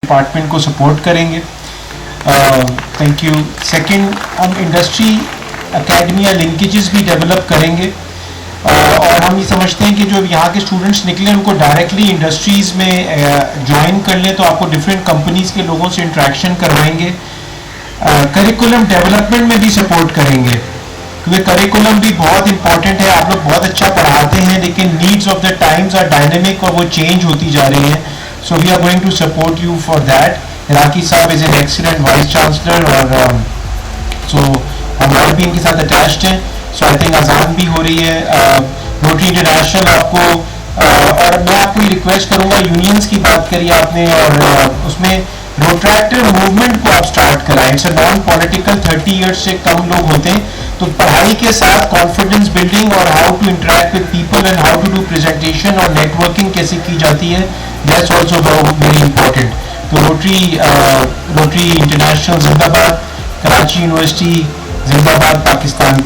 Department کو support کریں گے. Thank you. سیکنڈ, ہم انڈسٹری اکیڈمیا لنکیجز بھی ڈیولپ کریں گے, اور ہم یہ سمجھتے ہیں کہ جو یہاں کے اسٹوڈنٹس نکلیں ان کو ڈائریکٹلی انڈسٹریز میں جوائن کر لیں, تو آپ کو ڈفرینٹ کمپنیز کے لوگوں سے انٹریکشن کروائیں گے. کریکولم ڈیولپمنٹ میں بھی سپورٹ کریں گے, کیونکہ کریکولم بھی بہت امپورٹنٹ ہے. آپ لوگ بہت اچھا پڑھاتے ہیں, لیکن needs of the times are dynamic اور وہ چینج ہوتی جا رہی ہیں. So we are going to support you for that. Raki صاحب is an excellent vice chancellor, اور سو ہمارے بھی ان کے ساتھ اٹیچڈ ہیں. سو آئی تھنک اذان بھی ہو رہی ہے. روٹری انٹرنیشنل آپ کو, اور میں آپ کو یہ ریکویسٹ کروں گا, یونینس کی بات کری آپ نے, اور اس میں روٹریکٹر موومنٹ کو آپ اسٹارٹ کرائیں. It's a non political, 30 years سے کم لوگ ہوتے ہیں, تو پڑھائی کے ساتھ کانفیڈنس بلڈنگ اور how to interact with people and how to do presentation اور نیٹ ورکنگ کیسے کی جاتی ہے, دیٹس آلسو ویری امپورٹنٹ. تو روٹری انٹرنیشنل زندہ باد, کراچی یونیورسٹی زندہ باد, پاکستان